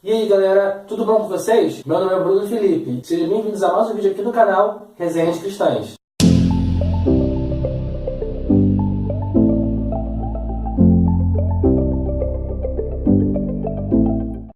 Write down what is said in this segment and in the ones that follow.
E aí galera, tudo bom com vocês? Meu nome é Bruno Felipe, sejam bem-vindos a mais um vídeo aqui no canal Resenhas Cristãs.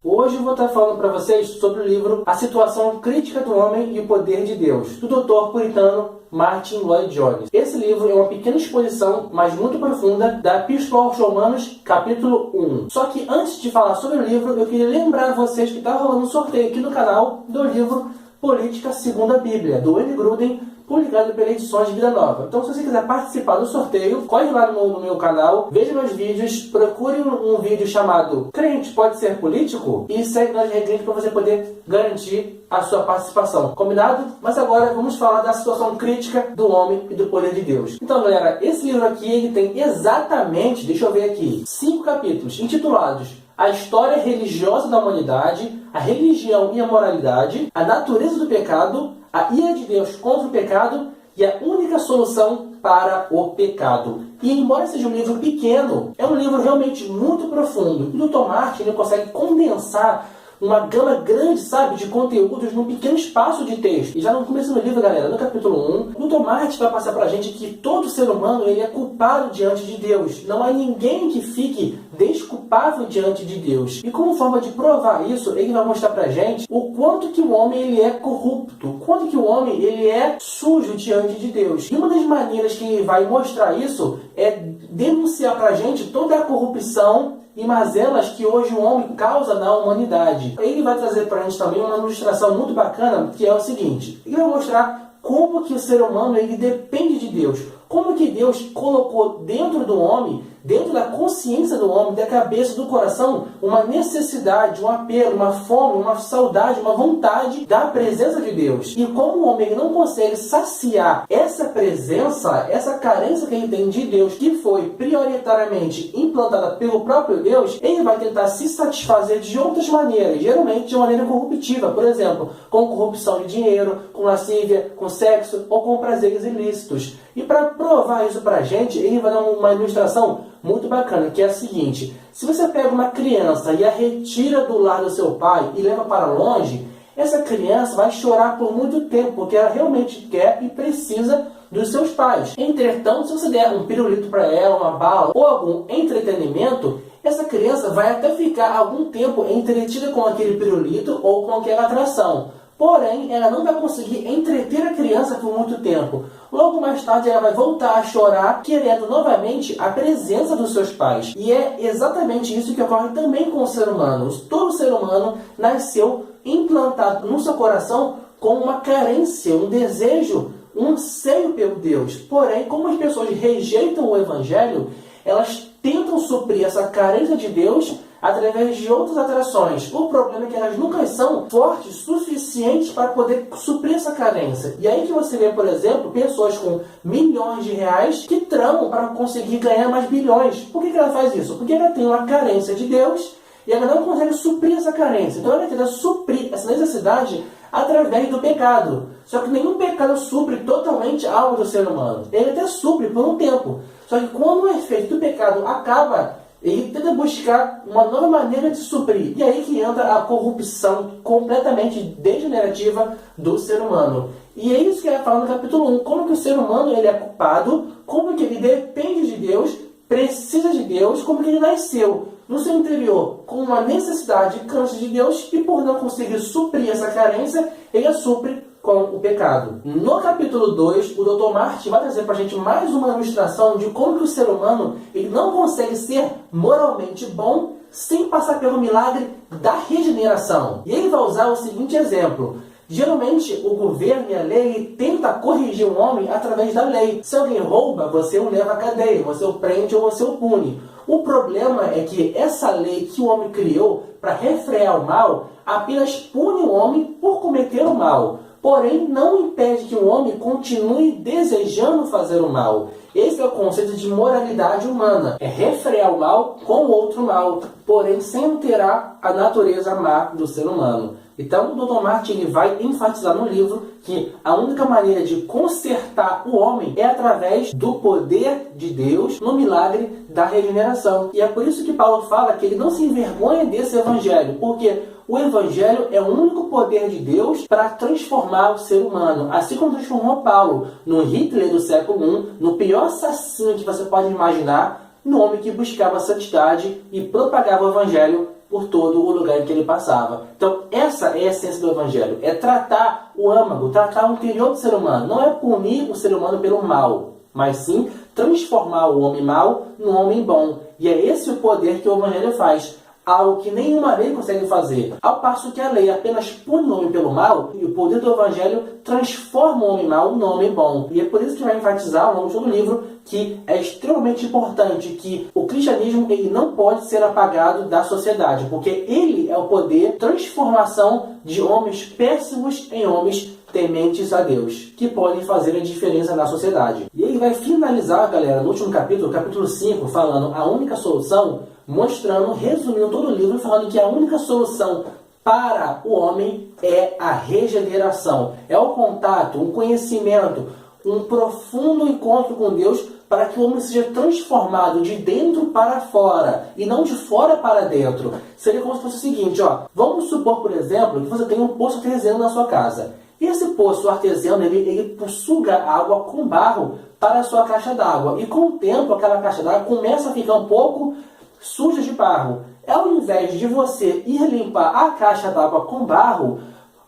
Hoje eu vou estar falando para vocês sobre o livro A Situação Crítica do Homem e o Poder de Deus, do Dr. puritano Martyn Lloyd-Jones. Esse livro é uma pequena exposição, mas muito profunda, da Epístola aos Romanos, capítulo 1. Só que antes de falar sobre o livro, eu queria lembrar vocês que está rolando um sorteio aqui no canal do livro Política Segundo a Bíblia, do Wayne Grudem, publicado pela Edições Vida Nova. Então, se você quiser participar do sorteio, corre lá no meu canal, veja meus vídeos, procure um vídeo chamado Crente Pode Ser Político e segue nas regras para você poder garantir a sua participação. Combinado? Mas agora vamos falar da situação crítica do homem e do poder de Deus. Então, galera, esse livro aqui ele tem exatamente, deixa eu ver aqui, 5 capítulos intitulados A História Religiosa da Humanidade, A Religião e a Moralidade, A Natureza do Pecado, A Ira de Deus contra o Pecado e a Única Solução para o Pecado. E embora seja um livro pequeno, é um livro realmente muito profundo. E o Dr. Martyn ele consegue condensar uma gama grande, sabe, de conteúdos num pequeno espaço de texto. E já no começo do livro, galera, no capítulo 1, o Dr. Martyn vai passar pra gente que todo ser humano ele é culpado diante de Deus. Não há ninguém que fique desculpável diante de Deus. E como forma de provar isso, ele vai mostrar pra gente o quanto que o homem ele é corrupto, o quanto que o homem ele é sujo diante de Deus. E uma das maneiras que ele vai mostrar isso é denunciar pra gente toda a corrupção e mazelas que hoje o homem causa na humanidade. Ele vai trazer para a gente também uma ilustração muito bacana, que é o seguinte. Ele vai mostrar como que o ser humano ele depende de Deus. Como que Deus colocou dentro do homem, dentro da consciência do homem, da cabeça, do coração, uma necessidade, um apelo, uma fome, uma saudade, uma vontade da presença de Deus. E como o homem não consegue saciar essa presença, essa carência que ele tem de Deus, que foi prioritariamente implantada pelo próprio Deus, ele vai tentar se satisfazer de outras maneiras, geralmente de maneira corruptiva, por exemplo, com corrupção de dinheiro, com lascívia, com sexo ou com prazeres ilícitos. E para provar isso pra gente, ele vai dar uma ilustração muito bacana, que é a seguinte: se você pega uma criança e a retira do lar do seu pai e leva para longe, essa criança vai chorar por muito tempo, porque ela realmente quer e precisa dos seus pais. Entretanto, se você der um pirulito para ela, uma bala ou algum entretenimento, essa criança vai até ficar algum tempo entretida com aquele pirulito ou com aquela atração. Porém, ela não vai conseguir entreter a criança por muito tempo. Logo mais tarde, ela vai voltar a chorar, querendo novamente a presença dos seus pais. E é exatamente isso que ocorre também com o ser humano. Todo ser humano nasceu implantado no seu coração com uma carência, um desejo, um anseio pelo Deus. Porém, como as pessoas rejeitam o Evangelho, elas tentam suprir essa carência de Deus através de outras atrações. O problema é que elas nunca são fortes suficientes para poder suprir essa carência. E aí que você vê, por exemplo, pessoas com milhões de reais que tramam para conseguir ganhar mais bilhões. Por que ela faz isso? Porque ela tem uma carência de Deus e ela não consegue suprir essa carência. Então ela tenta suprir essa necessidade através do pecado. Só que nenhum pecado supre totalmente a alma do ser humano. Ele até supre por um tempo. Só que quando o efeito do pecado acaba, ele tenta buscar uma nova maneira de suprir. E aí que entra a corrupção completamente degenerativa do ser humano. E é isso que ele fala no capítulo 1. Como que o ser humano ele é culpado, como que ele depende de Deus, precisa de Deus, como que ele nasceu no seu interior com uma necessidade e câncer de Deus e por não conseguir suprir essa carência, ele a supre com o pecado. No capítulo 2, o Dr. Martyn vai trazer para a gente mais uma ilustração de como que o ser humano ele não consegue ser moralmente bom sem passar pelo milagre da regeneração. E ele vai usar o seguinte exemplo. Geralmente, o governo e a lei tenta corrigir um homem através da lei. Se alguém rouba, você o leva à cadeia, você o prende ou você o pune. O problema é que essa lei que o homem criou para refrear o mal apenas pune o homem por cometer o mal. Porém, não impede que o homem continue desejando fazer o mal. Esse é o conceito de moralidade humana. É refrear o mal com outro mal, porém sem alterar a natureza má do ser humano. Então, o Dr. Martyn ele vai enfatizar no livro que a única maneira de consertar o homem é através do poder de Deus no milagre da regeneração. E é por isso que Paulo fala que ele não se envergonha desse evangelho, porque o Evangelho é o único poder de Deus para transformar o ser humano. Assim como transformou Paulo no Hitler do século I, no pior assassino que você pode imaginar, no homem que buscava a santidade e propagava o Evangelho por todo o lugar em que ele passava. Então, essa é a essência do Evangelho. É tratar o âmago, tratar o interior do ser humano. Não é punir o ser humano pelo mal, mas sim transformar o homem mau no homem bom. E é esse o poder que o Evangelho faz. Algo que nenhuma lei consegue fazer. Ao passo que a lei apenas pune o homem pelo mal, e o poder do Evangelho transforma o homem mau no homem bom. E é por isso que vai enfatizar ao longo de todo o livro que é extremamente importante que o cristianismo ele não pode ser apagado da sociedade, porque ele é o poder de transformação de homens péssimos em homens tementes a Deus, que podem fazer a diferença na sociedade. E ele vai finalizar, galera, no último capítulo, capítulo 5, falando a única solução, mostrando, resumindo todo o livro, falando que a única solução para o homem é a regeneração. É o contato, um conhecimento, um profundo encontro com Deus para que o homem seja transformado de dentro para fora e não de fora para dentro. Seria como se fosse o seguinte, ó. Vamos supor, por exemplo, que você tem um poço artesiano na sua casa. E esse poço artesiano, ele suga água com barro para a sua caixa d'água. E com o tempo, aquela caixa d'água começa a ficar um pouco suja de barro. Ao invés de você ir limpar a caixa d'água com barro,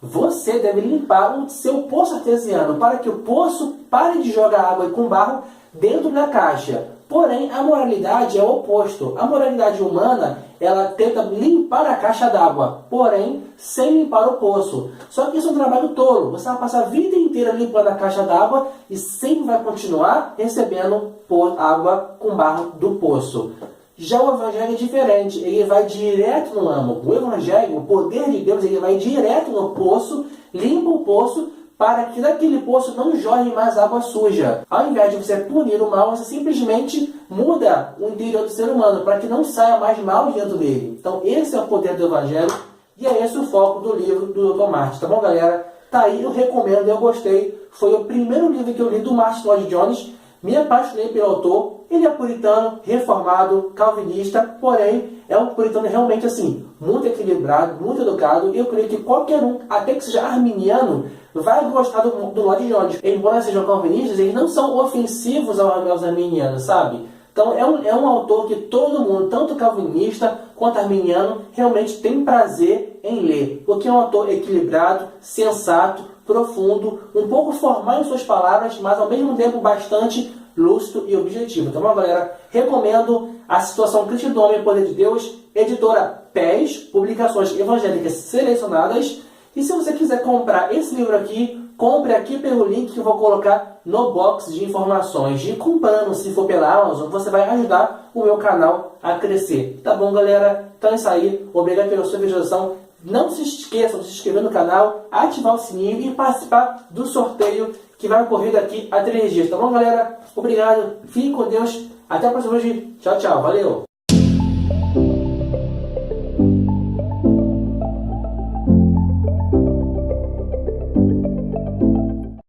você deve limpar o seu poço artesiano para que o poço pare de jogar água com barro dentro da caixa. Porém, a moralidade é o oposto. A moralidade humana, ela tenta limpar a caixa d'água, porém, sem limpar o poço. Só que isso é um trabalho tolo. Você vai passar a vida inteira limpando a caixa d'água e sempre vai continuar recebendo água com barro do poço. Já o Evangelho é diferente, ele vai direto no âmago. O Evangelho, o poder de Deus, ele vai direto no poço, limpa o poço, para que daquele poço não jorre mais água suja. Ao invés de você punir o mal, você simplesmente muda o interior do ser humano, para que não saia mais mal dentro dele. Então esse é o poder do Evangelho, e é esse o foco do livro do Dr. Martin, tá bom, galera? Tá aí, eu recomendo, eu gostei. Foi o primeiro livro que eu li do Martin Lloyd Jones. Me apaixonei pelo autor. Ele é puritano, reformado, calvinista, porém é um puritano realmente assim, muito equilibrado, muito educado, e eu creio que qualquer um, até que seja arminiano, vai gostar do Lloyd Jones. Embora sejam calvinistas, eles não são ofensivos aos arminianos, sabe? Então é um autor que todo mundo, tanto calvinista quanto arminiano, realmente tem prazer em ler, porque é um autor equilibrado, sensato, profundo, um pouco formal em suas palavras, mas ao mesmo tempo bastante lúcido e objetivo. Então, galera, recomendo A Situação Crítica do Homem e o Poder de Deus, editora PES, publicações evangélicas selecionadas. E se você quiser comprar esse livro aqui, compre aqui pelo link que eu vou colocar no box de informações. E comprando, se for pela Amazon, você vai ajudar o meu canal a crescer. Tá bom, galera? Então é isso aí. Obrigado pela sua visualização. Não se esqueçam de se inscrever no canal, ativar o sininho e participar do sorteio que vai ocorrer daqui a 3 dias. Tá bom, galera? Obrigado. Fique com Deus. Até o próximo vídeo. Tchau, tchau. Valeu.